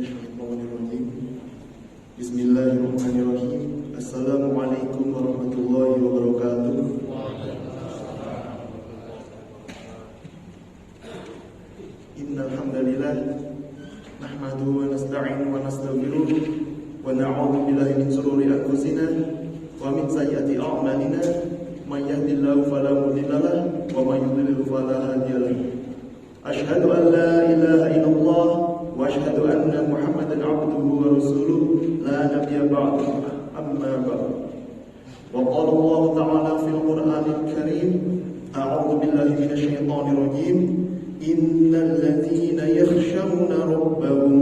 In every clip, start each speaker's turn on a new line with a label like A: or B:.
A: minasyaitonirrajim. Bismillahirrahmanirrahim. Assalamualaikum warahmatullahi wabarakatuh. Innal hamdalillah nahmaduhu wa nasta'inuhu wa nastaghfiruh wa na'udzu billahi min shururi anfusina wa min sayyiati a'malina. May yahdihillahu fala mudilla lahu wa may yudlil fala hadiya lahu. Asyhadu an la ilaha illallah wa asyhadu anna Muhammadan abduhu wa rasuluh la nabiyya ba'dahu amma ba'd. Wa qala Allah ta'ala fil Qur'anil Karim, a'udzu billahi minasy syaithanir rajim. Innal ladzina yakhshawna rabbahum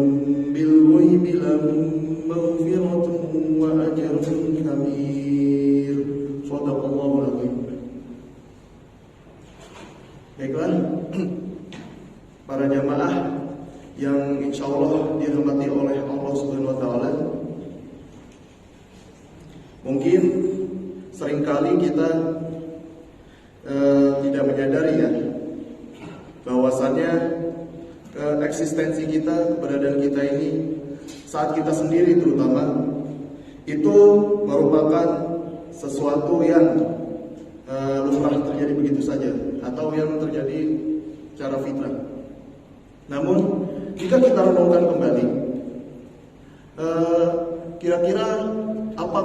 A: bil ghaibi lahum maghfiratun wa ajrun kabir. Shadaqallahul azim. Baiklah, para jamaah yang insyaallah dirahmati oleh Allah Subhanahu wa taala. Mungkin seringkali kita tidak menyadari ya bahwasannya eksistensi kita, keberadaan kita ini saat kita sendiri terutama itu merupakan sesuatu yang lumrah terjadi begitu saja atau yang terjadi secara fitrah. Namun jika kita renungkan kembali, kira-kira apa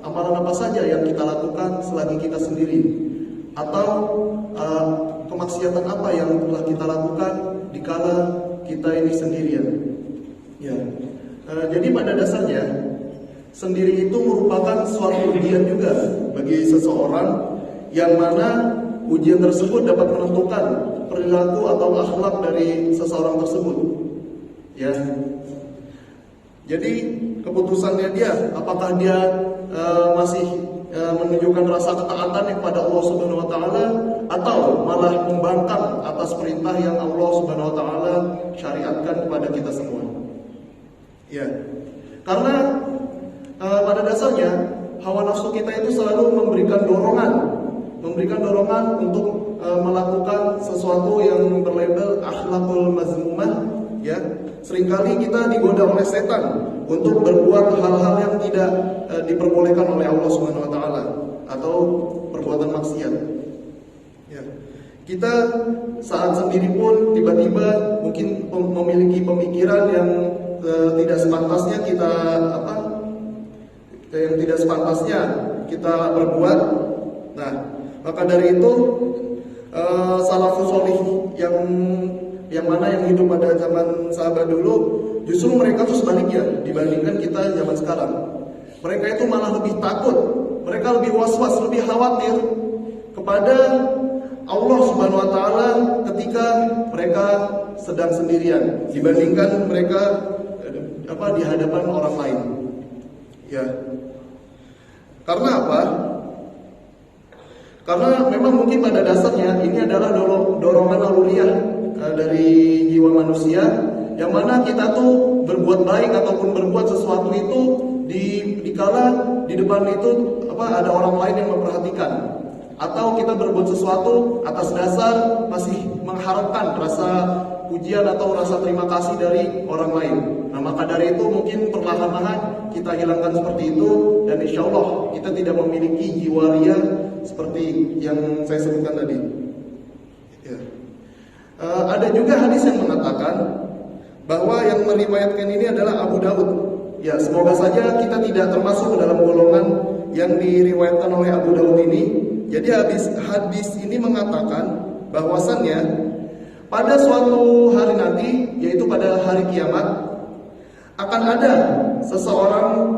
A: amalan apa saja yang kita lakukan selagi kita sendiri, atau kemaksiatan apa yang telah kita lakukan dikala kita ini sendirian. Ya, jadi pada dasarnya sendiri itu merupakan suatu ujian juga bagi seseorang, yang mana ujian tersebut dapat menentukan perilaku atau akhlak dari seseorang tersebut. Ya. Jadi keputusannya dia, apakah dia masih menunjukkan rasa ketaatan kepada Allah Subhanahu wa taala atau malah membangkang atas perintah yang Allah Subhanahu wa taala syariatkan kepada kita semua. Ya. Karena pada dasarnya hawa nafsu kita itu selalu memberikan dorongan untuk melakukan sesuatu yang berlabel akhlakul mazmumah, ya. Seringkali kita digoda oleh setan untuk berbuat hal-hal yang tidak diperbolehkan oleh Allah Subhanahu wa taala atau perbuatan maksiat. Ya. Kita saat sendiri pun tiba-tiba mungkin memiliki pemikiran yang tidak sepantasnya kita berbuat. Nah, maka dari itu salafus sholih yang mana yang hidup pada zaman sahabat dulu, justru mereka tuh sebaliknya dibandingkan kita zaman sekarang. Mereka itu malah lebih takut, mereka lebih was-was, lebih khawatir kepada Allah Subhanahu wa taala ketika mereka sedang sendirian dibandingkan mereka di hadapan orang lain. Ya. Karena apa? Karena memang mungkin pada dasarnya ini adalah dorongan naluriah dari jiwa manusia, yang mana kita tuh berbuat baik ataupun berbuat sesuatu itu dikala di depan itu ada orang lain yang memperhatikan, atau kita berbuat sesuatu atas dasar masih mengharapkan rasa pujian atau rasa terima kasih dari orang lain. Nah, maka dari itu mungkin perlahan-lahan kita hilangkan seperti itu, dan insya Allah kita tidak memiliki jiwa ria seperti yang saya sebutkan tadi. Ya. Ada juga hadis yang mengatakan bahwa yang meriwayatkan ini adalah Abu Daud. Ya, semoga saja kita tidak termasuk dalam golongan yang diriwayatkan oleh Abu Daud ini. Jadi hadis ini mengatakan bahwasannya pada suatu hari nanti, yaitu pada hari kiamat, akan ada seseorang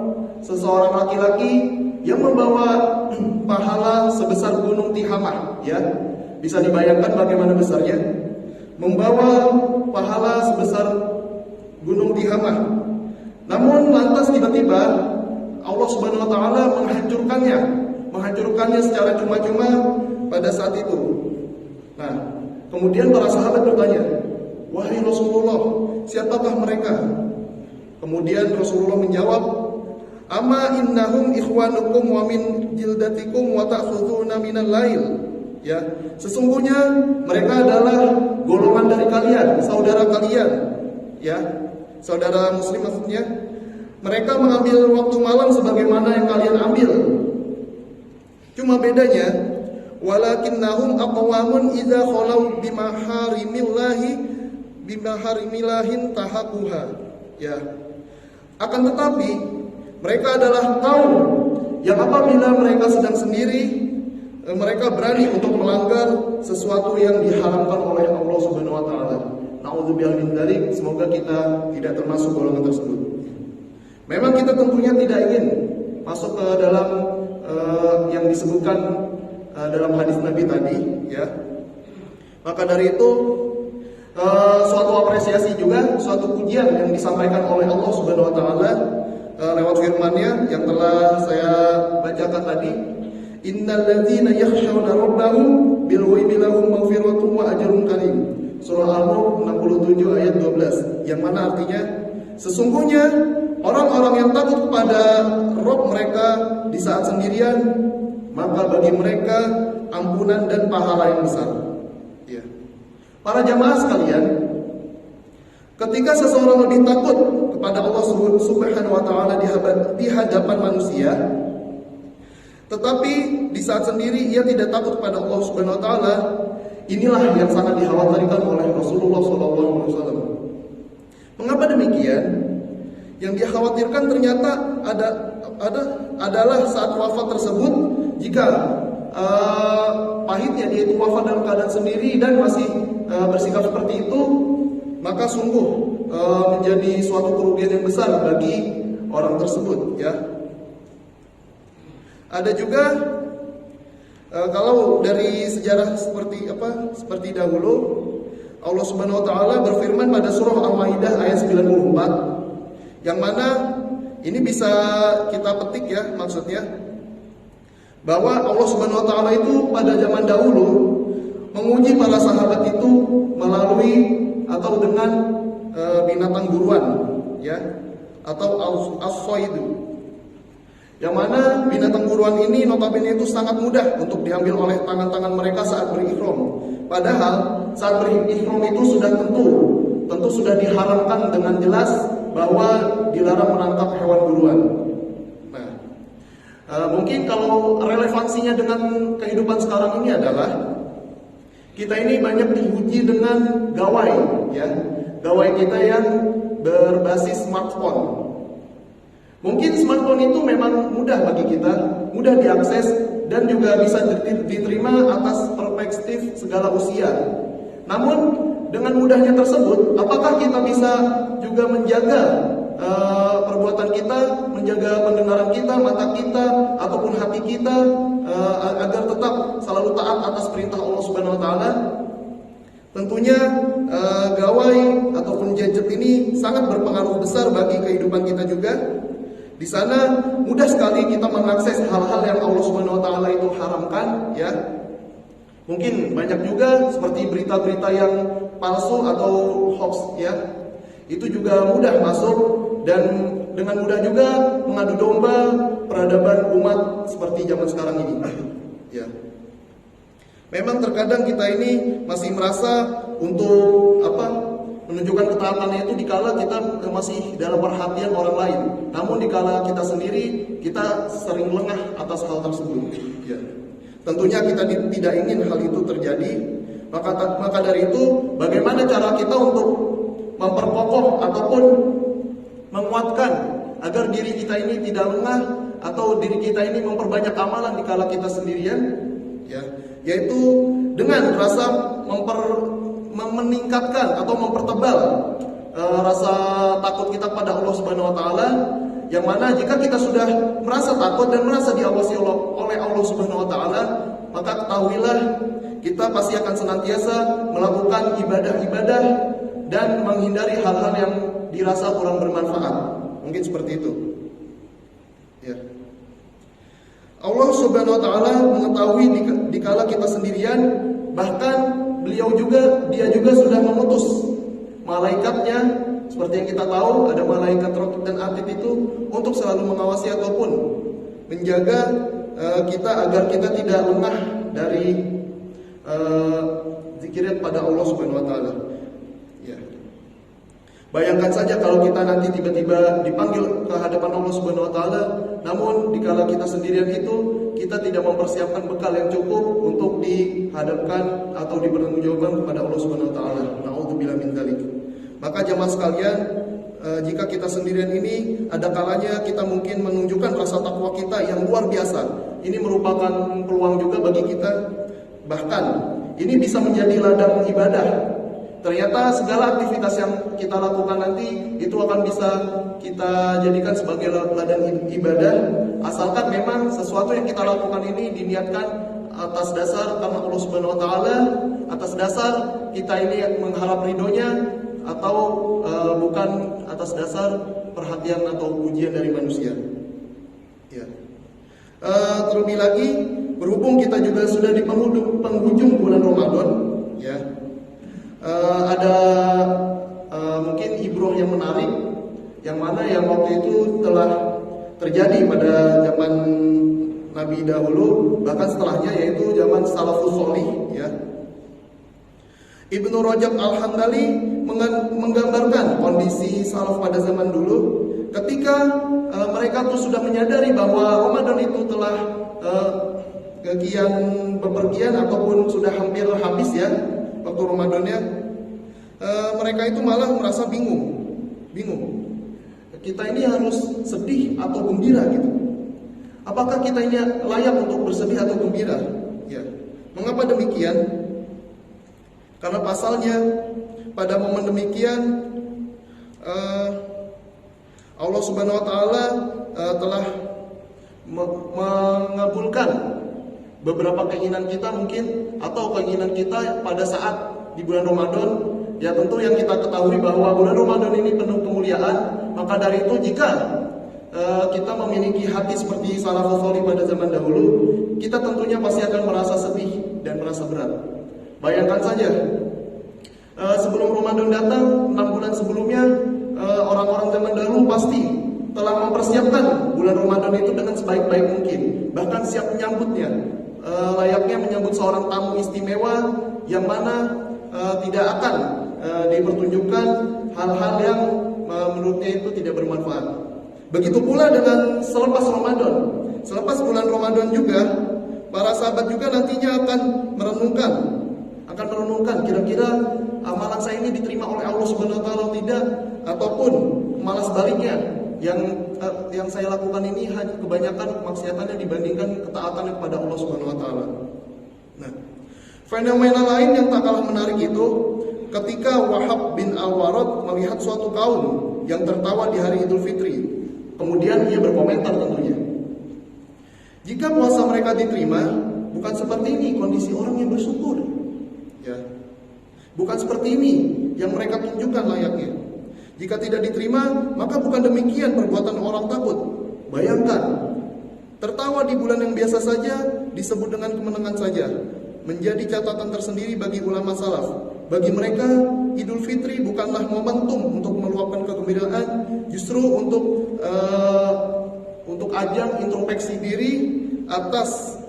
A: laki-laki yang membawa pahala sebesar gunung Tihamah, ya. Bisa dibayangkan bagaimana besarnya. Membawa pahala sebesar gunung Tihamah. Namun lantas tiba-tiba Allah Subhanahu wa taala menghancurkannya secara cuma-cuma pada saat itu. Nah, kemudian para sahabat bertanya, "Wahai Rasulullah, siapakah mereka?" Kemudian Rasulullah menjawab, "Ama innahum ikhwanukum wa min jildatikum wa ta'khuduna minal lail." Ya, sesungguhnya mereka adalah golongan dari kalian, saudara kalian. Ya, saudara muslim maksudnya, mereka mengambil waktu malam sebagaimana yang kalian ambil. Cuma bedanya, walakinnahum aqwamun idza khalau bimaharimillahin tahaquha. Ya. Akan tetapi mereka adalah kaum yang apabila mereka sedang sendiri, mereka berani untuk melanggar sesuatu yang diharamkan oleh Allah Subhanahu wa taala. Nauzubillahi min dzalik, semoga kita tidak termasuk golongan tersebut. Memang kita tentunya tidak ingin masuk ke dalam yang disebutkan dalam hadis Nabi tadi, ya. Maka dari itu suatu apresiasi juga, suatu pujian yang disampaikan oleh Allah Subhanahu wa taala lewat firman-Nya yang telah saya bacakan tadi. Innal ladzina yakhshawna rabbahum bil ghaibi lahum maghfiratun wa ajrun karim. Surah Al-Nur 67 ayat 12. Yang mana artinya sesungguhnya orang-orang yang takut kepada Rabb mereka di saat sendirian, maka bagi mereka ampunan dan pahala yang besar. Ya. Para jamaah sekalian, ketika seseorang lebih takut kepada Allah Subhanahu wa taala di hadapan manusia, tetapi di saat sendiri ia tidak takut kepada Allah Subhanahu wa taala, inilah yang sangat dikhawatirkan oleh Rasulullah SAW. Mengapa demikian? Yang dikhawatirkan ternyata adalah saat wafat tersebut, jika pahitnya dia itu wafat dalam keadaan sendiri dan masih bersikap seperti itu, maka sungguh menjadi suatu kerugian yang besar bagi orang tersebut, ya. Ada juga kalau dari sejarah seperti dahulu, Allah Subhanahu wa taala berfirman pada surah Al-Maidah ayat 94, yang mana ini bisa kita petik, ya, maksudnya bahwa Allah Subhanahu wa taala itu pada zaman dahulu menguji para sahabat itu melalui atau dengan binatang buruan, ya, atau as-saidu. Yang mana binatang buruan ini notabene itu sangat mudah untuk diambil oleh tangan-tangan mereka saat berihram. Padahal saat berihram itu sudah tentu sudah diharamkan dengan jelas bahwa dilarang menangkap hewan buruan. Nah, mungkin kalau relevansinya dengan kehidupan sekarang ini adalah kita ini banyak diuji dengan gawai, ya, gawai kita yang berbasis smartphone. Mungkin smartphone itu memang mudah bagi kita, mudah diakses dan juga bisa diterima atas perspektif segala usia. Namun dengan mudahnya tersebut, apakah kita bisa juga menjaga perbuatan kita, menjaga pendengaran kita, mata kita, ataupun hati kita agar tetap selalu taat atas perintah Allah Subhanahu wa taala? Tentunya gawai ataupun gadget ini sangat berpengaruh besar bagi kehidupan kita juga. Di sana mudah sekali kita mengakses hal-hal yang Allah Subhanahu wa taala itu haramkan, ya. Mungkin banyak juga seperti berita-berita yang palsu atau hoax, ya. Itu juga mudah masuk dan dengan mudah juga mengadu domba peradaban umat seperti zaman sekarang ini. Ya. Memang terkadang kita ini masih merasa untuk menunjukkan ketaatannya itu dikala kita masih dalam perhatian orang lain. Namun dikala kita sendiri, kita sering lengah atas hal tersebut. Ya. Tentunya kita tidak ingin hal itu terjadi. Maka dari itu, bagaimana cara kita untuk memperkokoh ataupun menguatkan agar diri kita ini tidak lengah atau diri kita ini memperbanyak amalan dikala kita sendirian, ya, yaitu dengan rasa meningkatkan atau mempertebal rasa takut kita pada Allah Subhanahu wa taala, yang mana jika kita sudah merasa takut dan merasa diawasi oleh Allah Subhanahu wa taala, maka ketahuilah kita pasti akan senantiasa melakukan ibadah-ibadah dan menghindari hal-hal yang dirasa kurang bermanfaat. Mungkin seperti itu. Ya. Allah Subhanahu wa taala mengetahui dikala kita sendirian, bahkan dia juga sudah mengutus malaikatnya, seperti yang kita tahu ada malaikat raqib dan atid itu untuk selalu mengawasi ataupun menjaga kita agar kita tidak lengah dari zikir pada Allah Subhanahu wa taala. Ya. Bayangkan saja kalau kita nanti tiba-tiba dipanggil ke hadapan Allah Subhanahu wa taala, namun dikala kita sendirian itu kita tidak mempersiapkan bekal yang cukup untuk dihadapkan atau dipertanggungjawabkan kepada Allah Subhanahu wa taala. Nauzubillah min dzalik. Maka jemaah sekalian, jika kita sendirian ini ada kalanya kita mungkin menunjukkan rasa takwa kita yang luar biasa. Ini merupakan peluang juga bagi kita. Bahkan ini bisa menjadi ladang ibadah. Ternyata segala aktivitas yang kita lakukan nanti itu akan bisa kita jadikan sebagai ladang ibadah, asalkan memang sesuatu yang kita lakukan ini diniatkan atas dasar karena Allah Subhanahu wa taala, atas dasar kita ini mengharap ridhonya, atau bukan atas dasar perhatian atau pujian dari manusia. Ya. Terlebih lagi, berhubung kita juga sudah di penghujung bulan Ramadan, ya. Ada mungkin ibrah yang menarik, yang mana yang waktu itu telah terjadi pada zaman Nabi dahulu, bahkan setelahnya, yaitu zaman salafus sholih, ya. Ibnu Rajab Al-Hambali menggambarkan kondisi salaf pada zaman dulu ketika mereka tuh sudah menyadari bahwa Ramadan itu telah kian bepergian ataupun sudah hampir habis, ya, waktu Ramadannya. Mereka itu malah merasa bingung. Kita ini harus sedih atau gembira gitu. Apakah kita ini layak untuk bersedih atau gembira? Ya. Mengapa demikian? Karena pasalnya pada momen demikian Allah Subhanahu wa taala telah mengabulkan beberapa keinginan kita mungkin, atau keinginan kita pada saat di bulan Ramadan. Ya, tentu yang kita ketahui bahwa bulan Ramadan ini penuh kemuliaan. Maka dari itu jika kita memiliki hati seperti salafus sholih pada zaman dahulu, kita tentunya pasti akan merasa sedih dan merasa berat. Bayangkan saja, sebelum Ramadan datang, 6 bulan sebelumnya, orang-orang zaman dahulu pasti telah mempersiapkan bulan Ramadan itu dengan sebaik-baik mungkin, bahkan siap menyambutnya, layaknya menyambut seorang tamu istimewa yang mana tidak akan dipertunjukkan hal-hal yang menurutnya itu tidak bermanfaat. Begitu pula dengan selepas Ramadan. Selepas bulan Ramadan juga, para sahabat juga nantinya akan merenungkan kira-kira amalan saya ini diterima oleh Allah Subhanahu wa taala atau tidak, ataupun malah sebaliknya, yang saya lakukan ini hanya kebanyakan maksiatannya dibandingkan ketaatan kepada Allah Subhanahu wa taala. Nah, fenomena lain yang tak kalah menarik itu ketika Wahab bin Al-Warad melihat suatu kaum yang tertawa di hari Idul Fitri. Kemudian ia berkomentar tentunya, jika puasa mereka diterima, bukan seperti ini kondisi orang yang bersyukur. Ya. Bukan seperti ini yang mereka tunjukkan layaknya. Jika tidak diterima, maka bukan demikian perbuatan orang takut. Bayangkan, tertawa di bulan yang biasa saja disebut dengan kemenangan saja. Menjadi catatan tersendiri bagi ulama salaf. Bagi mereka, Idul Fitri bukanlah momentum untuk meluapkan kegembiraan, justru untuk ajang introspeksi diri atas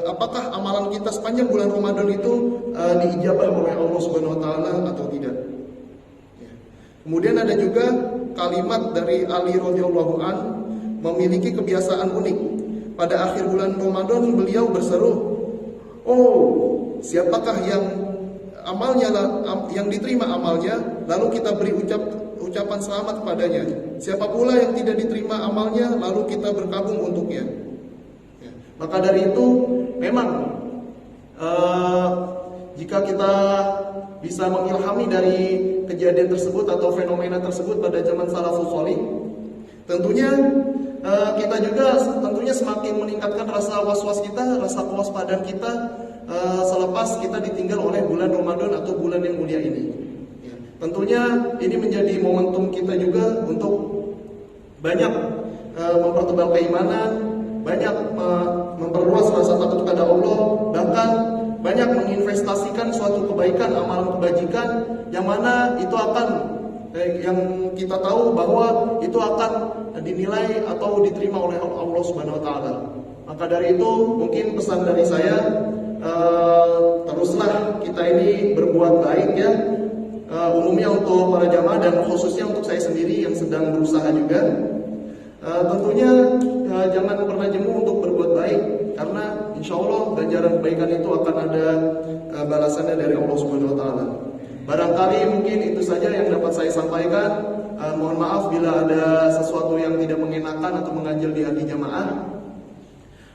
A: apakah amalan kita sepanjang bulan Ramadan itu diijabah oleh Allah Subhanahu wa taala atau tidak. Ya. Kemudian ada juga kalimat dari Ali radhiyallahu an, memiliki kebiasaan unik. Pada akhir bulan Ramadan beliau berseru, "Oh, siapakah yang diterima amalnya, lalu kita beri ucapan selamat kepadanya. Siapa pula yang tidak diterima amalnya, lalu kita berkabung untuknya." Ya. Maka dari itu, memang jika kita bisa mengilhami dari kejadian tersebut atau fenomena tersebut pada zaman salafus sholih, tentunya kita juga tentunya semakin meningkatkan rasa was-was kita, rasa kewaspadaan kita selepas kita ditinggal oleh bulan Ramadan atau bulan yang mulia ini. Ya. Tentunya ini menjadi momentum kita juga untuk banyak mempertebal keimanan, banyak memperluas rasa takut kepada Allah, bahkan banyak menginvestasikan suatu kebaikan, amalan kebajikan yang mana itu akan yang kita tahu bahwa itu akan dinilai atau diterima oleh Allah Subhanahu wa taala. Maka dari itu mungkin pesan dari saya, teruslah kita ini berbuat baik, ya. umumnya untuk para jamaah dan khususnya untuk saya sendiri yang sedang berusaha juga. Tentunya jangan pernah jemu untuk berbuat baik, karena insya Allah ganjaran kebaikan itu akan ada balasannya dari Allah Subhanahu Wa Taala. Barangkali mungkin itu saja yang dapat saya sampaikan. Mohon maaf bila ada sesuatu yang tidak mengenakan atau mengganjal di hati jamaah.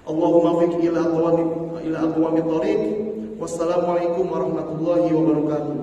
A: Allahumma fiqh ila aqwamit thoriq. Wassalamualaikum warahmatullahi wabarakatuh.